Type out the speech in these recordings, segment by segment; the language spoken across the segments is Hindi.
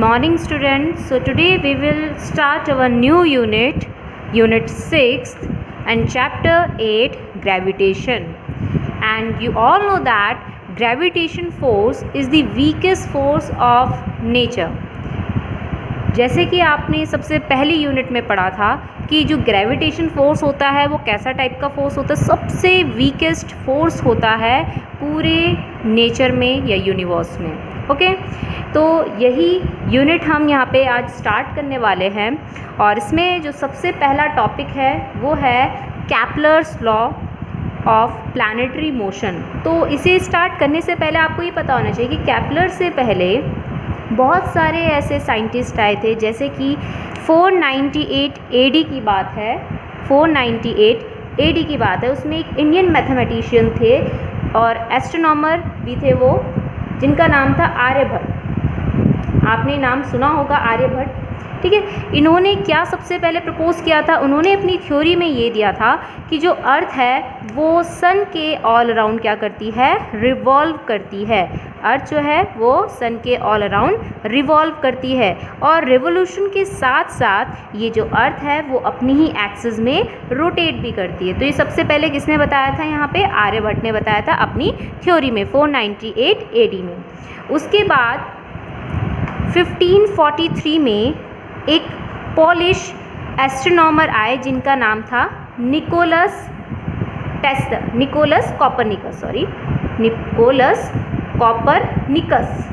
morning students. So today we will start our new unit, unit 6 and chapter 8, gravitation. And you all know that gravitation force is the weakest force of nature. जैसे कि आपने सबसे पहली यूनिट में पढ़ा था कि जो ग्रेविटेशन फोर्स होता है वो कैसा टाइप का फोर्स होता है, सबसे वीकेस्ट फोर्स होता है पूरे नेचर में या यूनिवर्स में। ओके, तो यही यूनिट हम यहाँ पे आज स्टार्ट करने वाले हैं और इसमें जो सबसे पहला टॉपिक है वो है Kepler's law of planetary motion. तो इसे स्टार्ट करने से पहले आपको ये पता होना चाहिए कि कैप्लर से पहले बहुत सारे ऐसे साइंटिस्ट आए थे, जैसे कि 498 AD की बात है, 498 AD की बात है। उसमें एक इंडियन मैथमेटिशियन थे और एस्ट्रोनॉमर भी थे वो, जिनका नाम था आर्यभट्ट। आपने नाम सुना होगा आर्यभट्ट, ठीक है। इन्होंने क्या सबसे पहले प्रपोज किया था, उन्होंने अपनी थ्योरी में ये दिया था कि जो अर्थ है वो सन के ऑल अराउंड क्या करती है, रिवॉल्व करती है। अर्थ जो है वो सन के ऑल अराउंड रिवॉल्व करती है और रिवोल्यूशन के साथ साथ ये जो अर्थ है वो अपनी ही एक्सिस में रोटेट भी करती है। तो ये सबसे पहले किसने बताया था, यहाँ पे आर्यभट्ट ने बताया था अपनी थ्योरी में 498 AD में। उसके बाद 1543 में एक पोलिश एस्ट्रोनॉमर आए जिनका नाम था निकोलस कोपरनिकस।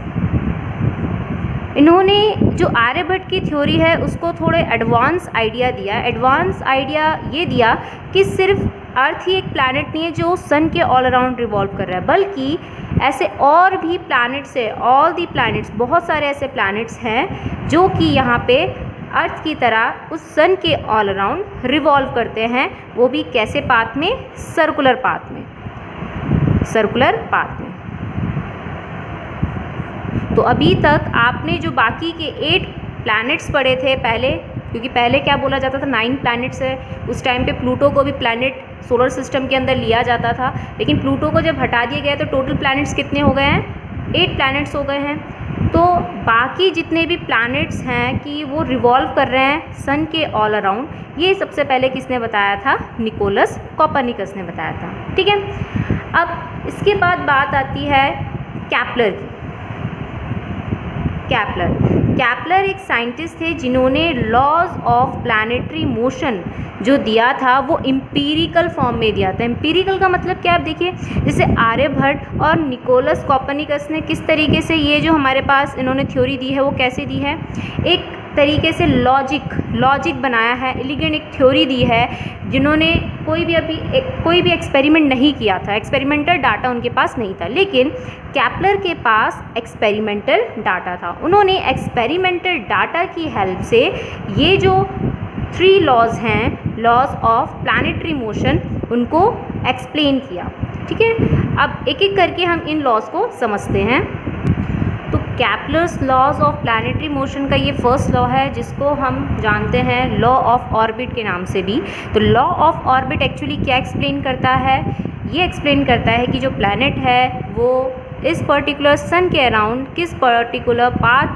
इन्होंने जो आर्यभट्ट की थ्योरी है उसको थोड़े एडवांस आइडिया दिया। एडवांस आइडिया ये दिया कि सिर्फ अर्थ ही एक प्लैनेट नहीं है जो सन के ऑल अराउंड रिवॉल्व कर रहा है, बल्कि ऐसे और भी प्लैनेट्स है, ऑल दी प्लैनेट्स, बहुत सारे ऐसे प्लैनेट्स हैं जो कि यहाँ पे अर्थ की तरह उस सन के ऑल अराउंड रिवॉल्व करते हैं। वो भी कैसे पाथ में, सर्कुलर पाथ में। तो अभी तक आपने जो बाकी के 8 प्लैनेट्स पढ़े थे पहले, क्योंकि पहले क्या बोला जाता था 9 प्लैनेट्स है, उस टाइम पे प्लूटो को भी प्लैनेट सोलर सिस्टम के अंदर लिया जाता था, लेकिन प्लूटो को जब हटा दिया गया तो टोटल प्लैनेट्स कितने हो गए हैं, 8 प्लैनेट्स हो गए हैं। तो बाकी जितने भी प्लैनेट्स हैं कि वो रिवॉल्व कर रहे हैं सन के ऑल अराउंड, ये सबसे पहले किसने बताया था, निकोलस कोपरनिकस ने बताया था, ठीक है। अब इसके बाद बात आती है कैप्लर की। कैप्लर एक साइंटिस्ट थे जिन्होंने लॉज ऑफ प्लैनेटरी मोशन जो दिया था वो एम्पिरिकल फॉर्म में दिया था। एम्पिरिकल का मतलब क्या, आप देखिए जैसे आर्यभट्ट और निकोलस कोपरनिकस ने किस तरीके से ये जो हमारे पास इन्होंने थ्योरी दी है वो कैसे दी है, एक तरीके से लॉजिक बनाया है, एलिगेंट एक थ्योरी दी है, जिन्होंने कोई भी एक्सपेरिमेंट नहीं किया था, एक्सपेरिमेंटल डाटा उनके पास नहीं था, लेकिन कैप्लर के पास एक्सपेरिमेंटल डाटा था। उन्होंने एक्सपेरिमेंटल डाटा की हेल्प से ये जो 3 लॉज हैं, लॉज ऑफ प्लैनेटरी मोशन, उनको एक्सप्लेन किया, ठीक है। अब एक एक करके हम इन लॉज को समझते हैं। तो Kepler's laws of planetary motion का ये फर्स्ट लॉ है जिसको हम जानते हैं लॉ ऑफ ऑर्बिट के नाम से भी। तो लॉ ऑफ ऑर्बिट एक्चुअली क्या एक्सप्लेन करता है, ये एक्सप्लेन करता है कि जो प्लैनेट है वो इस पर्टिकुलर सन के अराउंड किस पर्टिकुलर पाथ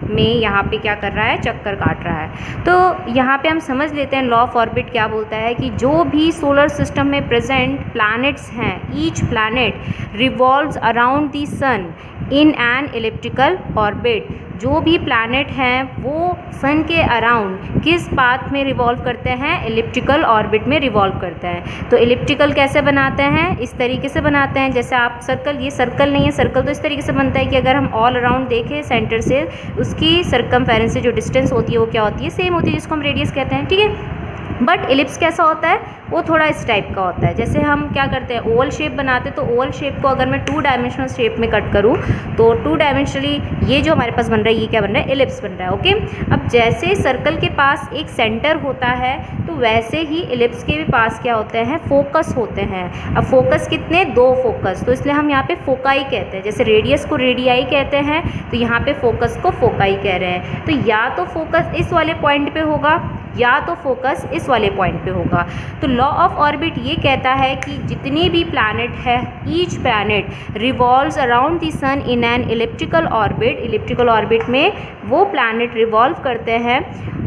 में यहाँ पे क्या कर रहा है, चक्कर काट रहा है। तो यहाँ पे हम समझ लेते हैं लॉ ऑफ ऑर्बिट क्या बोलता है कि जो भी सोलर सिस्टम में प्रेजेंट प्लैनेट्स हैं, each planet revolves around the sun in an elliptical orbit. जो भी प्लैनेट हैं वो सन के अराउंड किस पाथ में रिवॉल्व करते हैं, इलिप्टिकल ऑर्बिट में रिवॉल्व करते हैं। तो इलिप्टिकल कैसे बनाते हैं, इस तरीके से बनाते हैं, जैसे आप सर्कल, ये सर्कल नहीं है, सर्कल तो इस तरीके से बनता है कि अगर हम ऑल अराउंड देखें सेंटर से, उसकी सरकमफेरेंस से जो डिस्टेंस होती है वो क्या होती है, सेम होती है, जिसको हम रेडियस कहते हैं, ठीक है। बट इलिप्स कैसा होता है, वो थोड़ा इस टाइप का होता है। जैसे हम क्या करते हैं, ओवल शेप बनाते हैं, तो ओवल शेप को अगर मैं 2 डायमेंशनल शेप में कट करूँ तो 2 डायमेंशनली ये जो हमारे पास बन रहा है ये क्या बन रहा है, इलिप्स बन रहा है, ओके। अब जैसे सर्कल के पास एक सेंटर होता है तो वैसे ही इलिप्स के भी पास क्या होते हैं, फोकस होते हैं। अब फोकस कितने, 2 फोकस, तो इसलिए हम यहाँ पे फोकाई कहते हैं। जैसे रेडियस को रेडियाई कहते हैं तो यहाँ पे फोकस को फोकाई कह रहे हैं। तो या तो फोकस इस वाले पॉइंट पे होगा या तो फोकस इस वाले पॉइंट पे होगा। तो लॉ ऑफ ऑर्बिट ये कहता है कि जितने भी प्लैनेट है, each planet revolves around the sun in an elliptical orbit. Elliptical orbit में वो प्लैनेट रिवॉल्व करते हैं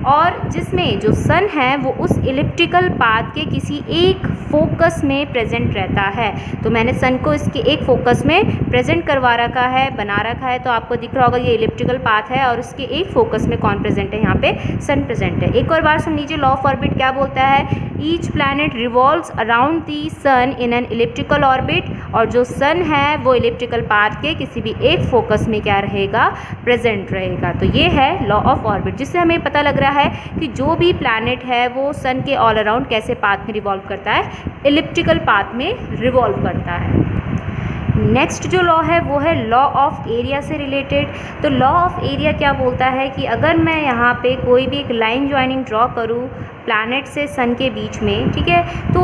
और जिसमें जो सन है वो उस इलिप्टिकल पाथ के किसी एक फोकस में प्रेजेंट रहता है। तो मैंने सन को इसके एक फोकस में प्रेजेंट करवा रखा है, बना रखा है, तो आपको दिख रहा होगा ये इलिप्टिकल पाथ है और उसके एक फोकस में कौन प्रेजेंट है, यहाँ पे सन प्रेजेंट है। एक और बार सुन लीजिए, लॉ ऑफ ऑर्बिट क्या बोलता है, each planet revolves around the sun in an elliptical orbit, और जो सन है वो इलिप्टिकल पाथ के किसी भी एक फोकस में क्या रहेगा, प्रेजेंट रहेगा। तो ये है लॉ ऑफ ऑर्बिट, जिससे हमें पता लग रहा है कि जो भी प्लैनेट है वो सन के ऑल अराउंड कैसे पाथ में रिवॉल्व करता है, इलिप्टिकल पाथ में रिवॉल्व करता है। नेक्स्ट जो लॉ है वो है लॉ ऑफ एरिया से रिलेटेड। तो लॉ ऑफ एरिया क्या बोलता है कि अगर मैं यहाँ पे कोई भी एक लाइन ज्वाइनिंग ड्रॉ करूँ प्लैनेट से सन के बीच में, ठीक है, तो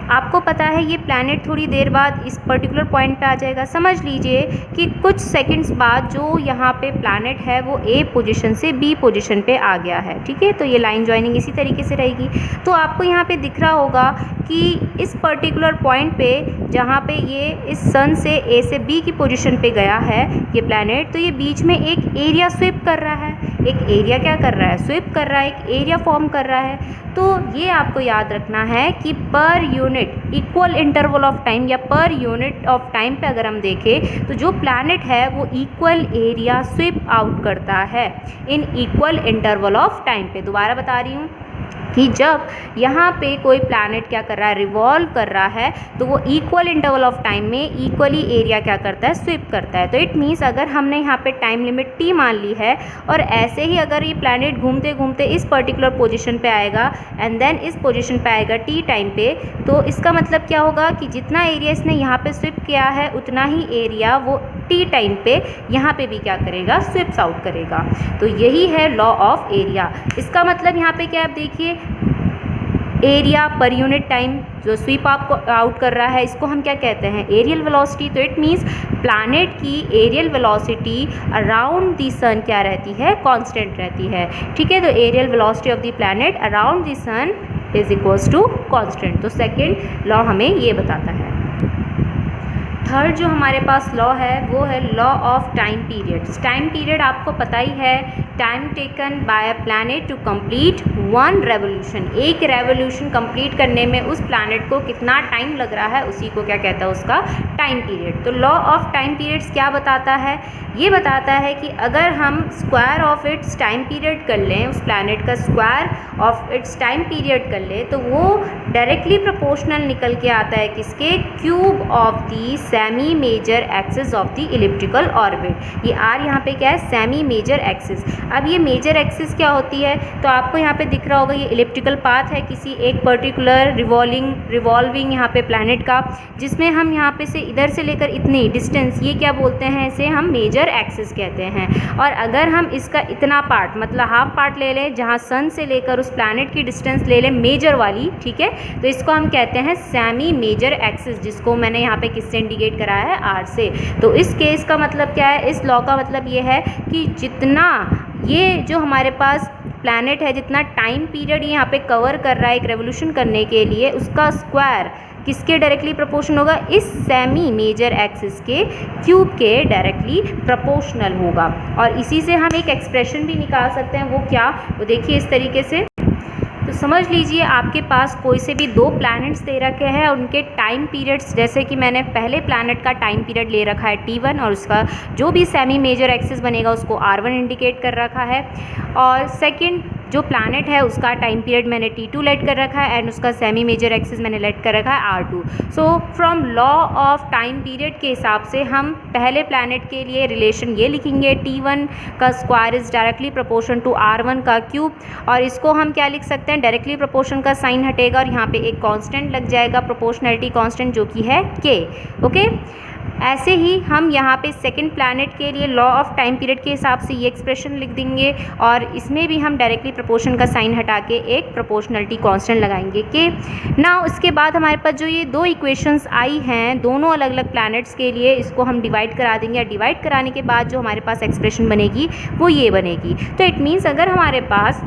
आपको पता है ये प्लैनेट थोड़ी देर बाद इस पर्टिकुलर पॉइंट पे आ जाएगा। समझ लीजिए कि कुछ सेकंड्स बाद जो यहाँ पे प्लैनेट है वो ए पोजीशन से बी पोजीशन पे आ गया है, ठीक है। तो ये लाइन ज्वाइनिंग इसी तरीके से रहेगी। तो आपको यहाँ पे दिख रहा होगा कि इस पर्टिकुलर पॉइंट पे जहाँ पे ये इस सन से ए से बी की पोजीशन पे गया है ये प्लैनेट, तो ये बीच में एक एरिया स्विप कर रहा है। एक एरिया क्या कर रहा है, स्विप कर रहा है, एक एरिया फॉर्म कर रहा है। तो ये आपको याद रखना है कि per unit equal interval of time या पर यूनिट ऑफ टाइम पे अगर हम देखें तो जो प्लैनेट है वो इक्वल एरिया स्विप आउट करता है in equal interval of time पे। दोबारा बता रही हूँ कि जब यहाँ पे कोई प्लैनेट क्या कर रहा है, रिवॉल्व कर रहा है, तो वो इक्वल इंटरवल ऑफ टाइम में इक्वली एरिया क्या करता है, स्विप करता है। तो इट मीन्स अगर हमने यहाँ पे टाइम लिमिट t मान ली है और ऐसे ही अगर ये प्लैनेट घूमते घूमते इस पर्टिकुलर पोजीशन पे आएगा एंड देन इस पोजीशन पे आएगा t टाइम पे, तो इसका मतलब क्या होगा कि जितना एरिया इसने यहाँ पे स्विप किया है उतना ही एरिया वो t टाइम पे यहाँ पे भी क्या करेगा, स्विप्स आउट करेगा। तो यही है लॉ ऑफ एरिया। इसका मतलब यहाँ पे क्या आप देखिए, एरिया पर यूनिट टाइम जो स्वीप आपको आउट कर रहा है इसको हम क्या कहते हैं, एरियल वेलोसिटी। तो इट मीन्स प्लैनेट की areal velocity around the sun क्या रहती है, कांस्टेंट रहती है, ठीक है। तो areal velocity of the planet around the sun is equals to constant. तो सेकेंड लॉ हमें ये बताता है। थर्ड जो हमारे पास लॉ है वो है law of time periods. Time period आपको पता ही है, time taken by a planet to complete one revolution. एक रेवोल्यूशन कंप्लीट करने में उस प्लैनेट को कितना टाइम लग रहा है उसी को क्या कहता है, उसका टाइम पीरियड। तो लॉ ऑफ टाइम पीरियड्स क्या बताता है, ये बताता है कि अगर हम square of its time period कर लें, उस प्लैनेट का square of its time period कर लें, तो वो डायरेक्टली प्रोपोर्शनल निकल के आता है किसके, cube of the semi major axis of the elliptical orbit. ये आर यहाँ पे क्या है, सेमी मेजर एक्सिस। अब ये मेजर एक्सिस क्या होती है, तो आपको यहाँ पे दिख रहा होगा ये इलिप्टिकल पाथ है किसी एक पर्टिकुलर रिवॉल्विंग यहाँ पे प्लैनेट का, जिसमें हम यहाँ पे से इधर से लेकर इतनी डिस्टेंस, ये क्या बोलते हैं, इसे हम मेजर एक्सिस कहते हैं। और अगर हम इसका इतना पार्ट मतलब हाफ पार्ट ले लें, जहाँ सन से लेकर उस प्लैनेट की डिस्टेंस ले लें मेजर वाली, ठीक है, तो इसको हम कहते हैं सेमी मेजर एक्सिस, जिसको मैंने यहाँ पे किससे इंडिकेट करा है, आर से। तो इस केस का मतलब क्या है, इस लॉ का मतलब ये है कि जितना ये जो हमारे पास प्लैनेट है, जितना टाइम पीरियड यहाँ पे कवर कर रहा है एक रेवोल्यूशन करने के लिए, उसका स्क्वायर किसके डायरेक्टली प्रोपोर्शनल होगा, इस सेमी मेजर एक्सिस के क्यूब के डायरेक्टली प्रोपोर्शनल होगा। और इसी से हम एक एक्सप्रेशन भी निकाल सकते हैं, वो क्या, वो देखिए इस तरीके से। तो समझ लीजिए आपके पास कोई से भी दो प्लैनेट्स दे रखे हैं, उनके टाइम पीरियड्स, जैसे कि मैंने पहले प्लैनेट का टाइम पीरियड ले रखा है t1 और उसका जो भी सेमी मेजर एक्सिस बनेगा उसको r1 इंडिकेट कर रखा है, और सेकंड जो प्लैनेट है उसका टाइम पीरियड मैंने t2 लेट कर रखा है एंड उसका सेमी मेजर एक्सिस मैंने लेट कर रखा है r2। So from law of time period के हिसाब से हम पहले प्लैनेट के लिए रिलेशन ये लिखेंगे, t1 का square is directly proportion to r1 का क्यूब, और इसको हम क्या लिख सकते हैं, डायरेक्टली प्रोपोर्शन का साइन हटेगा और यहाँ पे एक कांस्टेंट लग जाएगा, प्रोपोर्शनैलिटी कांस्टेंट, जो कि है k। ओके, ऐसे ही हम यहाँ पे सेकंड प्लैनेट के लिए लॉ ऑफ टाइम पीरियड के हिसाब से ये एक्सप्रेशन लिख देंगे और इसमें भी हम डायरेक्टली प्रोपोर्शन का साइन हटा के एक प्रोपोर्शनलिटी कांस्टेंट लगाएंगे के। नाउ इसके बाद हमारे पास जो ये दो इक्वेशंस आई हैं दोनों अलग अलग प्लैनेट्स के लिए, इसको हम डिवाइड करा देंगे, और डिवाइड कराने के बाद जो हमारे पास एक्सप्रेशन बनेगी वो ये बनेगी। तो इट मीन्स अगर हमारे पास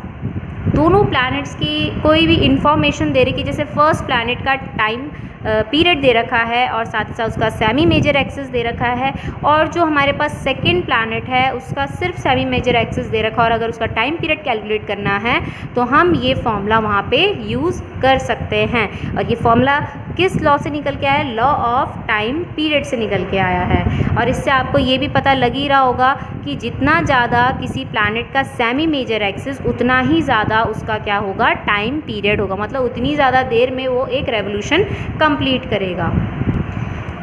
दोनों प्लैनेट्स की कोई भी इंफॉर्मेशन दे रही कि जैसे फर्स्ट प्लैनेट का टाइम पीरियड दे रखा है और साथ ही साथ उसका सेमी मेजर एक्सिस दे रखा है, और जो हमारे पास सेकंड प्लैनेट है उसका सिर्फ सेमी मेजर एक्सिस दे रखा है, और अगर उसका टाइम पीरियड कैलकुलेट करना है तो हम ये फॉर्मूला वहाँ पे यूज़ कर सकते हैं। और ये फॉर्मूला किस लॉ से निकल के आया है? लॉ ऑफ टाइम पीरियड से निकल के आया है। और इससे आपको ये भी पता लग ही रहा होगा कि जितना ज़्यादा किसी प्लैनेट का सेमी मेजर एक्सिस उतना ही ज़्यादा उसका क्या होगा? टाइम पीरियड होगा, मतलब उतनी ज़्यादा देर में वो एक रेवोल्यूशन कंप्लीट करेगा।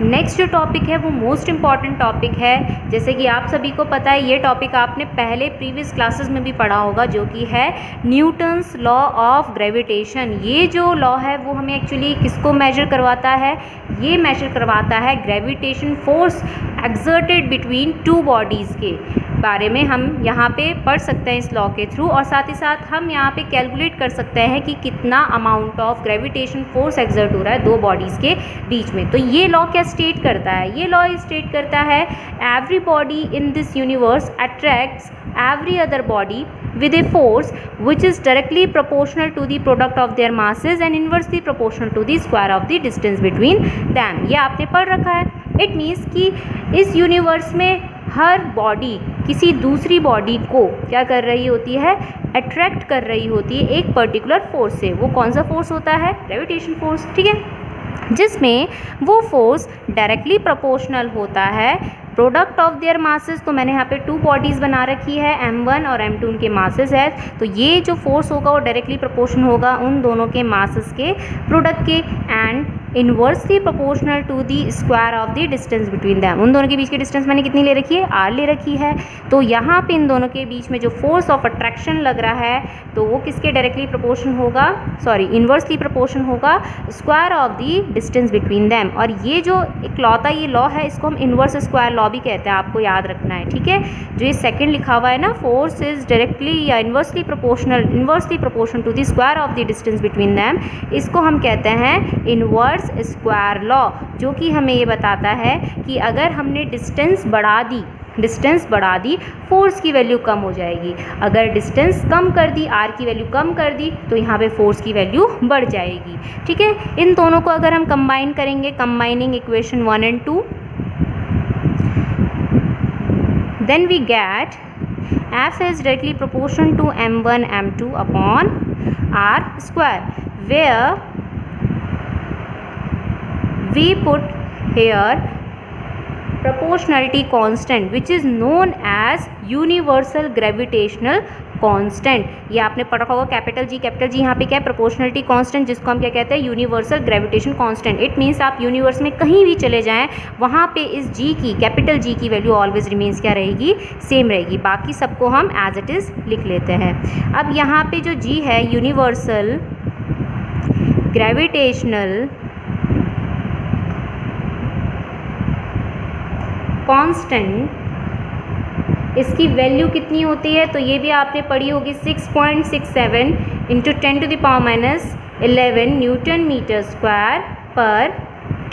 नेक्स्ट जो टॉपिक है वो मोस्ट इम्पॉर्टेंट टॉपिक है, जैसे कि आप सभी को पता है ये टॉपिक आपने पहले प्रीवियस क्लासेस में भी पढ़ा होगा, जो कि है न्यूटन्स लॉ ऑफ ग्रेविटेशन। ये जो लॉ है वो हमें एक्चुअली किसको मेजर करवाता है? ये मेजर करवाता है gravitation force exerted between two bodies के बारे में हम यहाँ पे पढ़ सकते हैं इस लॉ के थ्रू, और साथ ही साथ हम यहाँ पे कैलकुलेट कर सकते हैं कि कितना amount of gravitation force exert हो रहा है दो बॉडीज़ के बीच में। तो ये लॉ क्या स्टेट करता है? ये लॉ स्टेट करता है every body in this universe attracts every other body with a force which is directly proportional to the product of their masses and inversely proportional to the square of the distance between them। ये आपने पढ़ रखा है। इट मीन्स कि इस यूनिवर्स में हर बॉडी किसी दूसरी बॉडी को क्या कर रही होती है? अट्रैक्ट कर रही होती है एक पर्टिकुलर फोर्स से। वो कौन सा फोर्स होता है? ग्रेविटेशन फोर्स, ठीक है, जिसमें वो फोर्स डायरेक्टली प्रोपोर्शनल होता है प्रोडक्ट ऑफ देयर मासेस। तो मैंने यहाँ पे टू बॉडीज़ बना रखी है, m1 और m2 उनके मासेस है। तो ये जो फोर्स होगा वो डायरेक्टली प्रोपोर्शनल होगा उन दोनों के मासेस के प्रोडक्ट के, and inversely proportional to the square of the distance between them. उन दोनों के बीच की डिस्टेंस मैंने कितनी ले रखी है? r ले रखी है। तो यहाँ पे इन दोनों के बीच में जो फोर्स ऑफ अट्रैक्शन लग रहा है तो वो किसके डायरेक्टली प्रोपोर्शन होगा? सॉरी, इन्वर्सली प्रोपोर्शन होगा square of the distance between them. और ये जो इकलौता ये लॉ है इसको हम इन्वर्स स्क्वायर लॉ भी कहते हैं, आपको याद रखना है, ठीक है। जो ये सेकंड लिखा हुआ है ना, फोर्स इज डायरेक्टली या inversely proportional to the square of the distance between them, इसको हम कहते हैं इन्वर्स स्क्वायर लॉ, जो कि हमें ये बताता है कि अगर हमने डिस्टेंस बढ़ा दी फोर्स की वैल्यू कम हो जाएगी, अगर डिस्टेंस कम कर दी, r की वैल्यू कम कर दी, तो यहाँ पे फोर्स की वैल्यू बढ़ जाएगी, ठीक है। इन दोनों को अगर हम कंबाइन करेंगे, combining equation 1 and 2, then we get F is directly proportional to m1 m2 upon r square, where we put here proportionality constant which is known as universal gravitational constant. ये आपने पढ़ा होगा कैपिटल जी यहाँ पे क्या है? प्रोपोर्शनलिटी कांस्टेंट, जिसको हम क्या कहते हैं? Universal gravitation constant. It means आप यूनिवर्स में कहीं भी चले जाएं वहाँ पे इस जी की, कैपिटल जी की वैल्यू ऑलवेज रिमेन्स क्या रहेगी? सेम रहेगी। बाकी सबको हम एज इट इज़ लिख लेते हैं। अब यहाँ पे जो जी है यूनिवर्सल ग्रेविटेशनल कांस्टेंट, इसकी वैल्यू कितनी होती है? तो ये भी आपने पढ़ी होगी, 6.67 × 10⁻11 न्यूटन मीटर स्क्वायर पर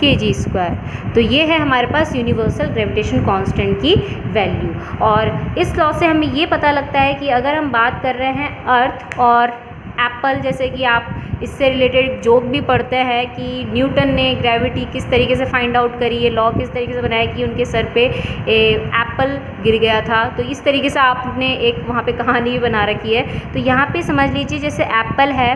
kg²। तो ये है हमारे पास यूनिवर्सल ग्रेविटेशन कांस्टेंट की वैल्यू। और इस लॉ से हमें ये पता लगता है कि अगर हम बात कर रहे हैं अर्थ और एप्पल, जैसे कि आप इससे रिलेटेड जोक भी पढ़ते हैं कि न्यूटन ने ग्रेविटी किस तरीके से फाइंड आउट करी, ये लॉ किस तरीके से बनाया कि उनके सर पे एप्पल गिर गया था। तो इस तरीके से आपने एक वहाँ पे कहानी भी बना रखी है। तो यहाँ पे समझ लीजिए जैसे एप्पल है,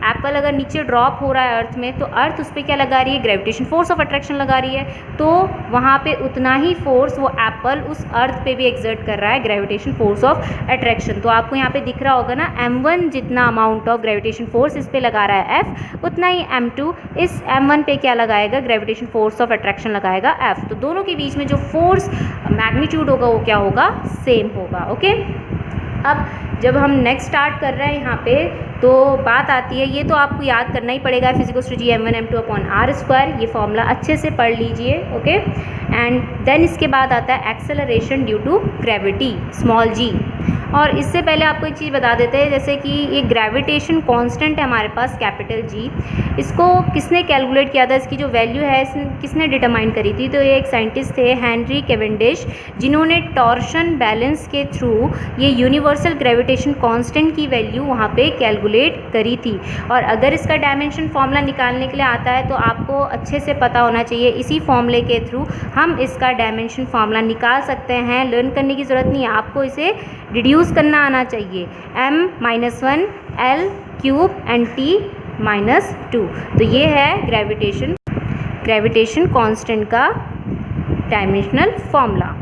एप्पल अगर नीचे ड्रॉप हो रहा है अर्थ में, तो अर्थ उस पर क्या लगा रही है? ग्रेविटेशन फोर्स ऑफ अट्रैक्शन लगा रही है। तो वहाँ पे उतना ही फोर्स वो एप्पल उस अर्थ पे भी एक्सर्ट कर रहा है, ग्रेविटेशन फोर्स ऑफ अट्रैक्शन। तो आपको यहाँ पे दिख रहा होगा ना, m1 जितना अमाउंट ऑफ ग्रेविटेशन फोर्स इस पे लगा रहा है F, उतना ही m2 इस m1 पे क्या लगाएगा? ग्रेविटेशन फोर्स ऑफ अट्रैक्शन लगाएगा F। तो दोनों के बीच में जो फोर्स मैग्नीट्यूड होगा वो क्या होगा? सेम होगा, ओके। अब जब हम नेक्स्ट स्टार्ट कर रहे हैं यहाँ पे, तो बात आती है, ये तो आपको याद करना ही पड़ेगा, physicals to ji m1 m2 upon r²। ये फॉर्मूला अच्छे से पढ़ लीजिए, ओके। एंड देन इसके बाद आता है acceleration due to gravity, small g। और इससे पहले आपको एक चीज़ बता देते हैं, जैसे कि ये ग्रेविटेशन कांस्टेंट है हमारे पास कैपिटल जी, इसको किसने कैलकुलेट किया था, इसकी जो वैल्यू है किसने डिटरमाइन करी थी, तो ये एक साइंटिस्ट थे हेनरी कैवेंडिश, जिन्होंने टॉर्शन बैलेंस के थ्रू ये यूनिवर्सल ग्रेविटेशन कांस्टेंट की वैल्यू वहाँ पे कैलकुलेट करी थी। और अगर इसका डायमेंशन फार्मूला निकालने के लिए आता है तो आपको अच्छे से पता होना चाहिए, इसी फॉर्मूले के थ्रू हम इसका डायमेंशन फार्मूला निकाल सकते हैं। लर्न करने की ज़रूरत नहीं है, आपको इसे डिड्यूस करना आना चाहिए। m-1 L³ एंड T-2, तो ये है ग्रेविटेशन कांस्टेंट का डायमेंशनल फॉर्मूला।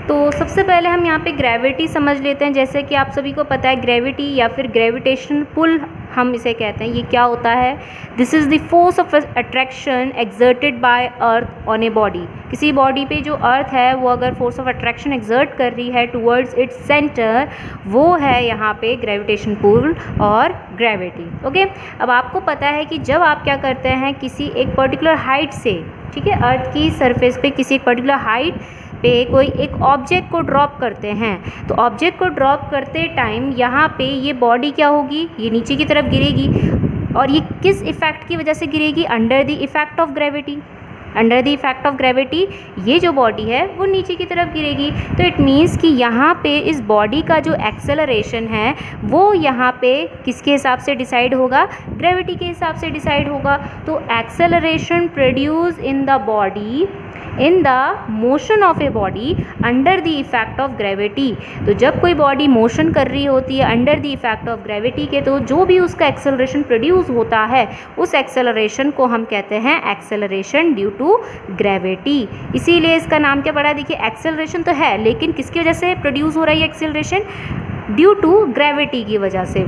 तो सबसे पहले हम यहाँ पे ग्रेविटी समझ लेते हैं। जैसे कि आप सभी को पता है ग्रेविटी या फिर ग्रेविटेशनल पुल हम इसे कहते हैं, ये क्या होता है, this is the force of attraction exerted by earth on a body. किसी बॉडी पे जो अर्थ है वो अगर फोर्स ऑफ अट्रैक्शन एक्सर्ट कर रही है टुवर्ड्स इट्स सेंटर, वो है यहाँ पे ग्रेविटेशन पुल और ग्रेविटी। ओके, अब आपको पता है कि जब आप क्या करते हैं किसी एक पर्टिकुलर हाइट से, ठीक है, अर्थ की सरफेस पे किसी एक पर्टिकुलर हाइट पे कोई एक ऑब्जेक्ट को ड्रॉप करते हैं, तो ऑब्जेक्ट को ड्रॉप करते टाइम यहाँ पे ये बॉडी क्या होगी, ये नीचे की तरफ गिरेगी। और ये किस इफ़ेक्ट की वजह से गिरेगी, under the effect of gravity. Under the effect of gravity ये जो बॉडी है वो नीचे की तरफ गिरेगी। तो इट मीन्स कि यहाँ पे इस बॉडी का जो एक्सेलरेशन है वो यहाँ पे किसके हिसाब से डिसाइड होगा, ग्रेविटी के हिसाब से डिसाइड होगा। तो acceleration produce in the body in the motion of a body under the effect of gravity. तो जब कोई बॉडी मोशन कर रही होती है under the effect of gravity के, तो जो भी उसका एक्सेलरेशन प्रोड्यूस होता है उस एक्सेलरेशन को हम कहते हैं एक्सेलरेशन ड्यू टू ग्रेविटी। इसीलिए इसका नाम क्या पड़ा, देखिए एक्सेलरेशन तो है लेकिन किसकी वजह से प्रोड्यूस हो रही है एक्सेलरेशन, ड्यू टू ग्रेविटी की वजह से।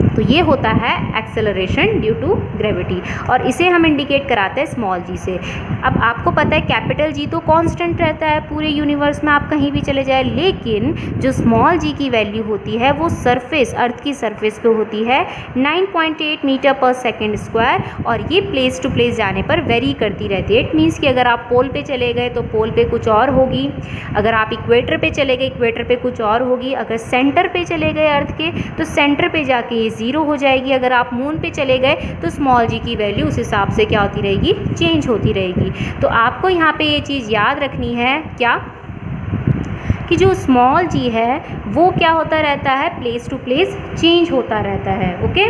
तो ये होता है एक्सेलरेशन ड्यू टू ग्रेविटी, और इसे हम इंडिकेट कराते हैं स्मॉल जी से। अब आपको पता है कैपिटल जी तो कांस्टेंट रहता है पूरे यूनिवर्स में, आप कहीं भी चले जाए, लेकिन जो स्मॉल जी की वैल्यू होती है वो सरफेस, अर्थ की सरफेस पे होती है 9.8 मीटर पर सेकेंड स्क्वायर, और ये प्लेस टू प्लेस जाने पर वेरी करती रहती है। इट मीन्स कि अगर आप पोल पे चले गए तो पोल पे कुछ और होगी, अगर आप इक्वेटर पे चले गए इक्वेटर पे कुछ और होगी, अगर सेंटर पे चले गए अर्थ के तो सेंटर पे जाके ये 0 हो जाएगी, अगर आप मून पे चले गए तो स्मॉल जी की वैल्यू उस हिसाब से क्या होती रहेगी, चेंज होती रहेगी। तो आपको यहाँ पे ये चीज़ याद रखनी है क्या, कि जो स्मॉल जी है वो क्या होता रहता है, प्लेस टू प्लेस चेंज होता रहता है। ओके,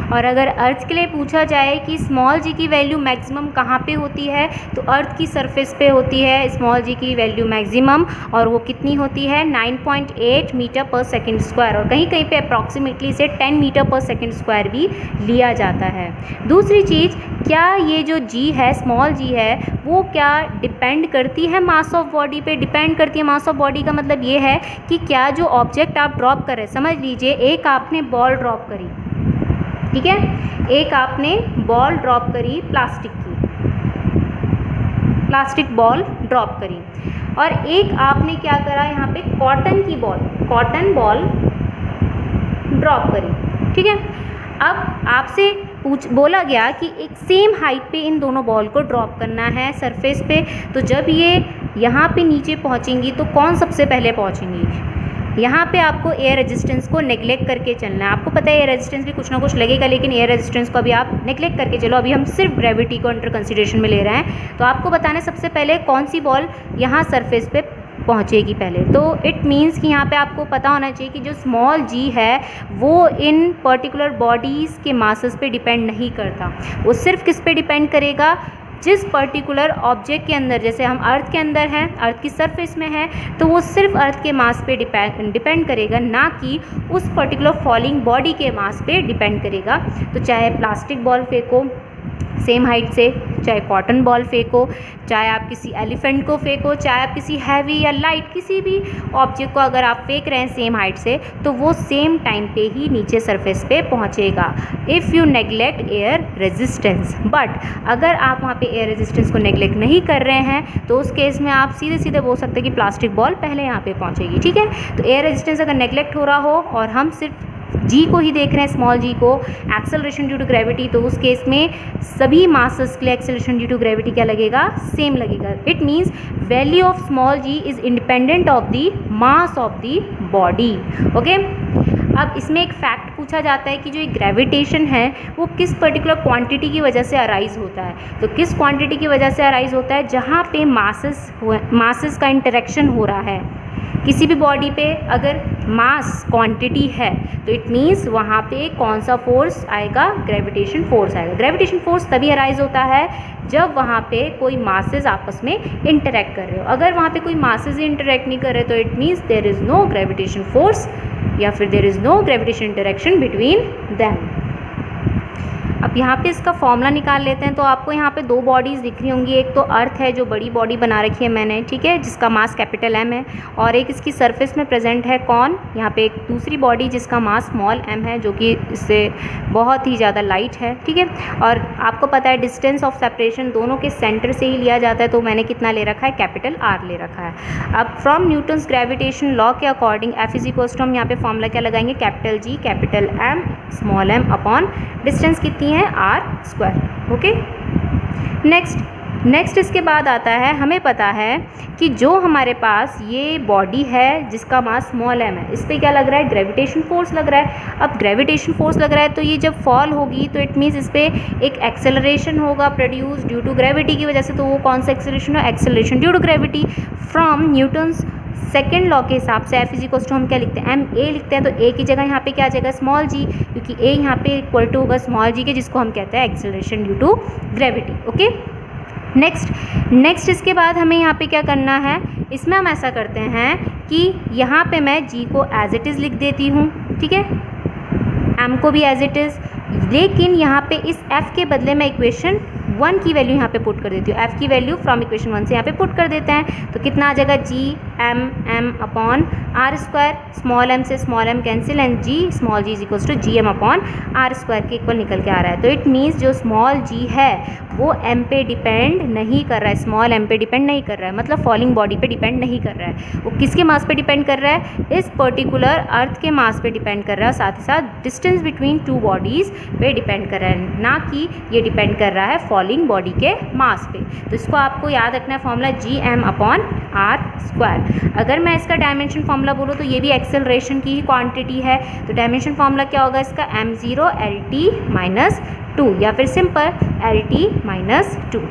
और अगर अर्थ के लिए पूछा जाए कि स्मॉल जी की वैल्यू मैक्सिमम कहाँ पे होती है, तो अर्थ की सरफेस पे होती है स्मॉल जी की वैल्यू मैक्सिमम, और वो कितनी होती है 9.8 मीटर पर सेकेंड स्क्वायर, और कहीं कहीं पे अप्रॉक्सीमेटली इसे 10 मीटर पर सेकेंड स्क्वायर भी लिया जाता है। दूसरी चीज़, क्या ये जो जी है स्मॉल जी है वो क्या डिपेंड करती है मास ऑफ बॉडी पे, डिपेंड करती है मास ऑफ बॉडी का मतलब ये है कि क्या जो ऑब्जेक्ट आप ड्रॉप कर रहे हैं, समझ लीजिए एक आपने बॉल ड्रॉप करी, ठीक है, एक आपने बॉल ड्रॉप करी प्लास्टिक बॉल ड्रॉप करी, और एक आपने क्या करा यहाँ पे कॉटन बॉल ड्रॉप करी, ठीक है। अब आपसे बोला गया कि एक सेम हाइट पे इन दोनों बॉल को ड्रॉप करना है सरफेस पे, तो जब ये यहाँ पे नीचे पहुँचेंगी तो कौन सबसे पहले पहुँचेंगी, यहाँ पे आपको एयर रेजिस्टेंस को नेग्लेक्ट करके चलना है। आपको पता है एयर रेजिस्टेंस भी कुछ ना कुछ लगेगा, लेकिन एयर रेजिस्टेंस को अभी आप नेग्लेक्ट करके चलो, अभी हम सिर्फ ग्रेविटी को अंडर कंसिडरेशन में ले रहे हैं। तो आपको बताना है सबसे पहले कौन सी बॉल यहाँ सरफेस पे पहुँचेगी पहले। तो इट मीन्स कि यहाँ पे आपको पता होना चाहिए कि जो स्मॉल जी है वो इन पर्टिकुलर बॉडीज़ के मासेस पे डिपेंड नहीं करता, वो सिर्फ किस पे डिपेंड करेगा, जिस पर्टिकुलर ऑब्जेक्ट के अंदर, जैसे हम अर्थ के अंदर हैं, अर्थ की सरफेस में है, तो वो सिर्फ अर्थ के मास पे डिपेंड करेगा, ना कि उस पर्टिकुलर फॉलिंग बॉडी के मास पे डिपेंड करेगा। तो चाहे प्लास्टिक बॉल फेंको सेम हाइट से, चाहे कॉटन बॉल फेंको, चाहे आप किसी एलिफेंट को फेंको, चाहे आप किसी हैवी या लाइट किसी भी ऑब्जेक्ट को अगर आप फेंक रहे हैं सेम हाइट से, तो वो सेम टाइम पे ही नीचे सरफेस पे पहुंचेगा if you neglect air resistance. But अगर आप वहाँ पे एयर रेजिस्टेंस को नेग्लेक्ट नहीं कर रहे हैं तो उस केस में आप सीधे सीधे बोल सकते हैं कि प्लास्टिक बॉल पहले यहाँ पे पहुँचेगी, ठीक है। तो एयर रेजिस्टेंस अगर नेग्लेक्ट हो रहा हो और हम सिर्फ जी को ही देख रहे हैं, स्मॉल जी को, एक्सेलरेशन ड्यू टू ग्रेविटी, तो उस केस में सभी मासेस के लिए एक्सेलरेशन ड्यू टू ग्रेविटी क्या लगेगा, सेम लगेगा। It means value of small ji is independent of the mass of the body. Okay, अब इसमें एक फैक्ट पूछा जाता है कि जो ये ग्रेविटेशन है वो किस पर्टिकुलर क्वांटिटी की वजह से अराइज होता है। तो किस क्वांटिटी की वजह से अराइज होता है, जहाँ पे मासेस का इंटरेक्शन हो रहा है किसी भी बॉडी पे, अगर मास क्वांटिटी है तो इट मीन्स वहाँ पे कौन सा फोर्स आएगा, ग्रेविटेशन फोर्स आएगा। ग्रेविटेशन फोर्स तभी अराइज होता है जब वहाँ पे कोई मासेस आपस में इंटरेक्ट कर रहे हो। अगर वहाँ पे कोई मासेस इंटरेक्ट नहीं कर रहे तो it means there is no gravitation force या फिर there is no gravitation interaction between them. अब यहाँ पे इसका फॉर्मूला निकाल लेते हैं। तो आपको यहाँ पे दो बॉडीज़ दिख रही होंगी, एक तो अर्थ है जो बड़ी बॉडी बना रखी है मैंने, ठीक है, जिसका मास कैपिटल एम है, और एक इसकी सरफेस में प्रेजेंट है कौन, यहाँ पे एक दूसरी बॉडी जिसका मास स्मॉल एम है, जो कि इससे बहुत ही ज़्यादा लाइट है, ठीक है। और आपको पता है डिस्टेंस ऑफ सेपरेशन दोनों के सेंटर से ही लिया जाता है, तो मैंने कितना ले रखा है, कैपिटल आर ले रखा है। अब फ्रॉम न्यूटन्स ग्रेविटेशन लॉ के according F is equals to, हम यहाँ पे फॉर्मूला क्या लगाएंगे, capital G capital M small M upon distance कितनी है, आर स्क्वायर। ओके, नेक्स्ट इसके बाद आता है, हमें पता है कि जो हमारे पास ये बॉडी है जिसका मास स्मॉल एम है, इस पर क्या लग रहा है, ग्रेविटेशन फोर्स लग रहा है। अब ग्रेविटेशन फोर्स लग रहा है तो ये जब फॉल होगी तो इट मीन्स इस पर एक एक्सेलरेशन होगा प्रोड्यूस ड्यू टू ग्रेविटी की वजह से। तो वो कौन सा एक्सेलरेशन है, acceleration due to gravity. From Newton's second law के हिसाब से एफ इज इक्वल्स टू हम क्या लिखते हैं, एम ए लिखते हैं। तो ए की जगह यहाँ पे क्या आ जाएगा, स्मॉल जी, क्योंकि ए यहाँ पे इक्वल टू होगा स्मॉल जी के, जिसको हम कहते हैं acceleration due to gravity. Okay, next इसके बाद हमें यहाँ पे क्या करना है, इसमें हम ऐसा करते हैं कि यहाँ पे मैं जी को एज इट इज़ लिख देती हूँ, ठीक है, एम को भी एज इट इज़, लेकिन यहाँ पे इस एफ के बदले मैं इक्वेशन 1 की वैल्यू यहाँ पे पुट कर देती हूँ। एफ की वैल्यू फ्रॉम इक्वेशन 1 से यहाँ पे पुट कर देते हैं, तो कितना आ जाएगा, G M upon R square, small m से small m cancel and G small ji is equals to G M upon R square के इक्वल निकल के आ रहा है। तो इट मीन्स जो स्मॉल जी है वो एम पे डिपेंड नहीं कर रहा है, स्मॉल एम पे डिपेंड नहीं कर रहा है, मतलब फॉलिंग बॉडी पे डिपेंड नहीं कर रहा है। वो किसके मास पे डिपेंड कर रहा है, इस पर्टिकुलर अर्थ के मास पे डिपेंड कर रहा है, साथ ही साथ डिस्टेंस बिटवीन टू बॉडीज़ पे डिपेंड कर रहा है, ना कि ये डिपेंड कर रहा है फॉलिंग बॉडी के मास पे। तो इसको आपको याद रखना है, formula G M upon R square. अगर मैं इसका डायमेंशन फॉर्मूला बोलूँ तो ये भी एक्सेलरेशन की ही क्वांटिटी है, तो डायमेंशन फॉर्मूला क्या होगा इसका, m0 LT - 2 या फिर सिंपल LT - 2।